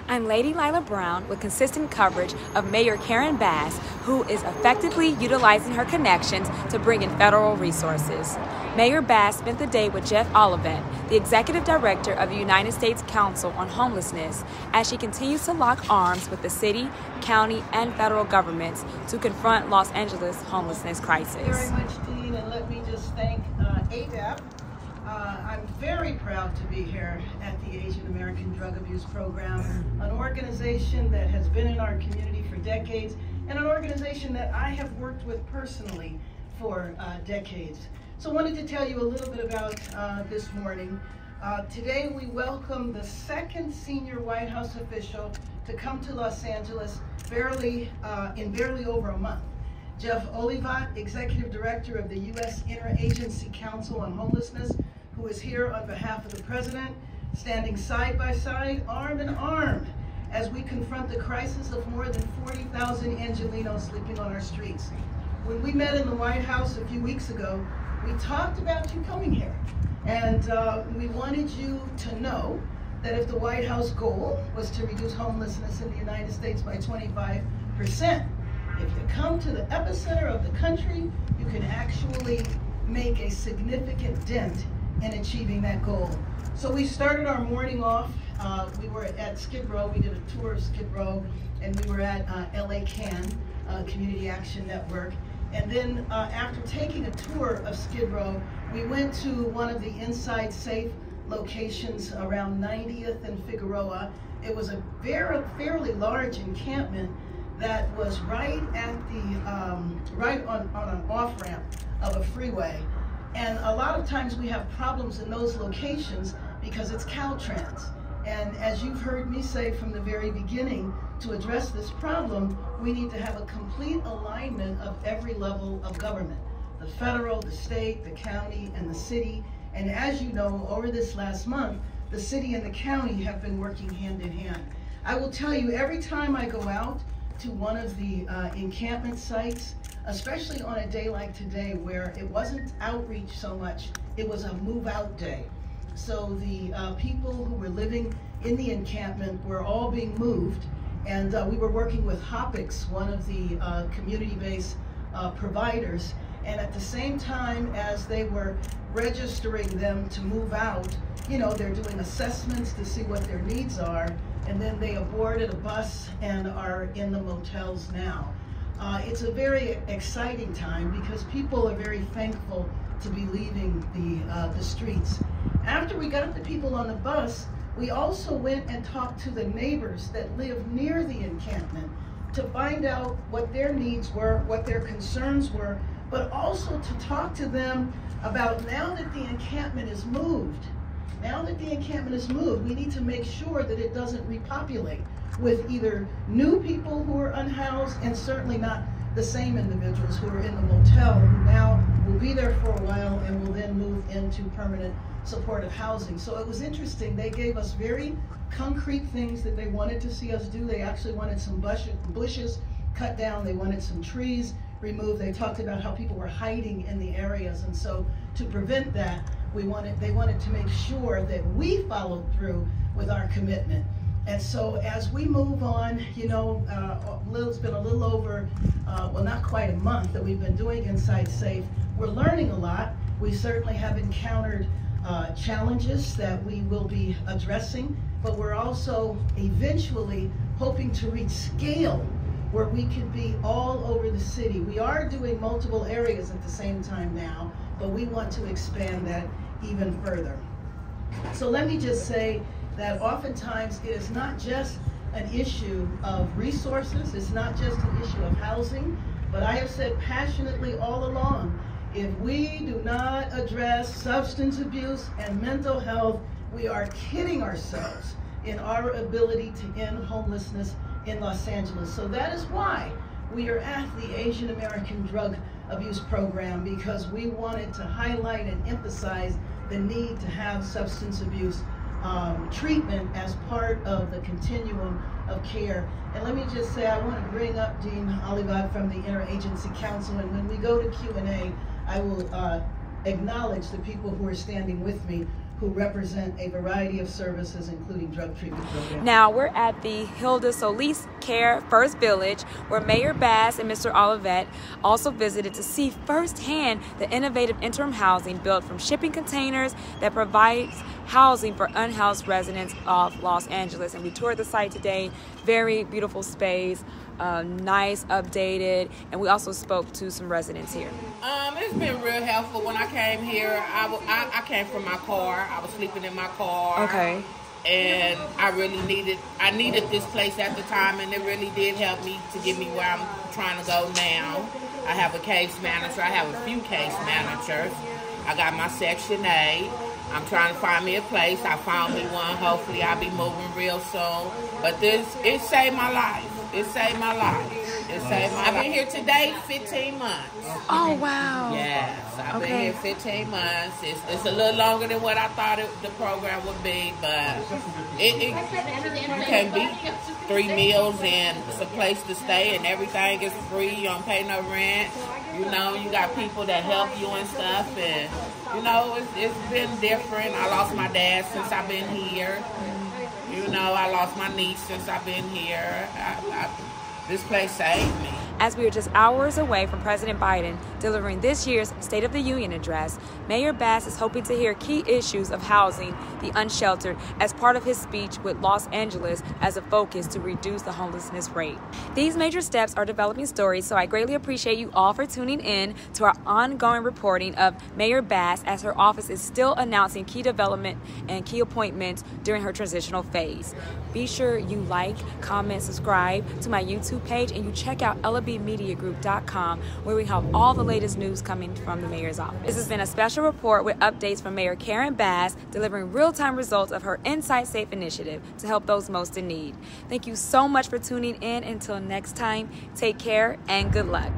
I'm Lady Lila Brown with consistent coverage of Mayor Karen Bass, who is effectively utilizing her connections to bring in federal resources. Mayor Bass spent the day with Jeff Oliphant, the Executive Director of the United States Council on Homelessness, as she continues to lock arms with the city, county, and federal governments to confront Los Angeles' homelessness crisis. Very much, Dean, and let me just thank ADAP. I'm very proud to be here at the Asian American Drug Abuse Program, an organization that has been in our community for decades, and an organization that I have worked with personally for decades. So I wanted to tell you a little bit about this morning. Today we welcome the second senior White House official to come to Los Angeles in barely over a month. Jeff Oliphant, Executive Director of the U.S. Interagency Council on Homelessness, who is here on behalf of the President, standing side by side, arm in arm, as we confront the crisis of more than 40,000 Angelenos sleeping on our streets. When we met in the White House a few weeks ago, we talked about you coming here, and we wanted you to know that if the White House goal was to reduce homelessness in the United States by 25%, if you come to the epicenter of the country, you can actually make a significant dent in achieving that goal. So we started our morning off, we were at Skid Row, we did a tour of Skid Row, and we were at LA CAN, Community Action Network. And then after taking a tour of Skid Row, we went to one of the Inside Safe locations around 90th and Figueroa. It was a fairly large encampment that was right at the, right on an off-ramp of a freeway. And a lot of times we have problems in those locations because it's Caltrans. And as you've heard me say from the very beginning, to address this problem, we need to have a complete alignment of every level of government. The federal, the state, the county, and the city. And as you know, over this last month, the city and the county have been working hand in hand. I will tell you, every time I go out to one of the encampment sites, especially on a day like today where it wasn't outreach so much, it was a move out day. So the people who were living in the encampment were all being moved, and we were working with Hopix, one of the community-based providers, and at the same time as they were registering them to move out, you know, they're doing assessments to see what their needs are, and then they boarded a bus and are in the motels now. It's a very exciting time because people are very thankful to be leaving the streets. After we got the people on the bus, we also went and talked to the neighbors that live near the encampment to find out what their needs were, what their concerns were, but also to talk to them about now that the encampment is moved. Now that the encampment is moved, we need to make sure that it doesn't repopulate with either new people who are unhoused and certainly not the same individuals who are in the motel who now will be there for a while and will then move into permanent supportive housing. So it was interesting. They gave us very concrete things that they wanted to see us do. They actually wanted some bushes cut down. They wanted some trees removed. They talked about how people were hiding in the areas. And so to prevent that, they wanted to make sure that we followed through with our commitment. And so as we move on, you know, it's been a little over, well, not quite a month that we've been doing Inside Safe. We're learning a lot. We certainly have encountered challenges that we will be addressing, but we're also eventually hoping to reach scale where we could be all over the city. We are doing multiple areas at the same time now, but we want to expand that even further. So let me just say that oftentimes it is not just an issue of resources, it's not just an issue of housing, but I have said passionately all along, if we do not address substance abuse and mental health, we are kidding ourselves in our ability to end homelessness in Los Angeles. So that is why we are at the Asian American Drug Abuse Program, because we wanted to highlight and emphasize the need to have substance abuse treatment as part of the continuum of care. And let me just say, I want to bring up Dean Oliphant from the Interagency Council, and when we go to Q&A, I will acknowledge the people who are standing with me who represent a variety of services, including drug treatment programs. Now we're at the Hilda Solis Care First Village, where Mayor Bass and Mr. Olivet also visited to see firsthand the innovative interim housing built from shipping containers that provides housing for unhoused residents of Los Angeles. And we toured the site today. Very beautiful space, nice, updated, and we also spoke to some residents here. It's been real helpful. When I came here, I came from my car. I was sleeping in my car. Okay. And I needed this place at the time, and it really did help me to get me where I'm trying to go now. I have a case manager. I have a few case managers. I got my Section 8. I'm trying to find me a place. I found me one. Hopefully I'll be moving real soon. But it saved my life. It saved my life. It saved my life. I've been here today 15 months. Oh, wow. Yes, I've been here 15 months. It's a little longer than what I thought the program would be, but it can be 3 meals and it's a place to stay and everything is free. You don't pay no rent. You know, you got people that help you and stuff, and you know, it's been different. I lost my dad since I've been here. You know, I lost my niece since I've been here. This place saved me. As we are just hours away from President Biden delivering this year's State of the Union address, Mayor Bass is hoping to hear key issues of housing the unsheltered as part of his speech with Los Angeles as a focus to reduce the homelessness rate. These major steps are developing stories, so I greatly appreciate you all for tuning in to our ongoing reporting of Mayor Bass as her office is still announcing key development and key appointments during her transitional phase. Be sure you like, comment, subscribe to my YouTube page, and you check out LABmediagroup.com, where we have all the latest news coming from the mayor's office. This has been a special report with updates from Mayor Karen Bass, delivering real-time results of her Inside Safe initiative to help those most in need. Thank you so much for tuning in. Until next time, take care and good luck.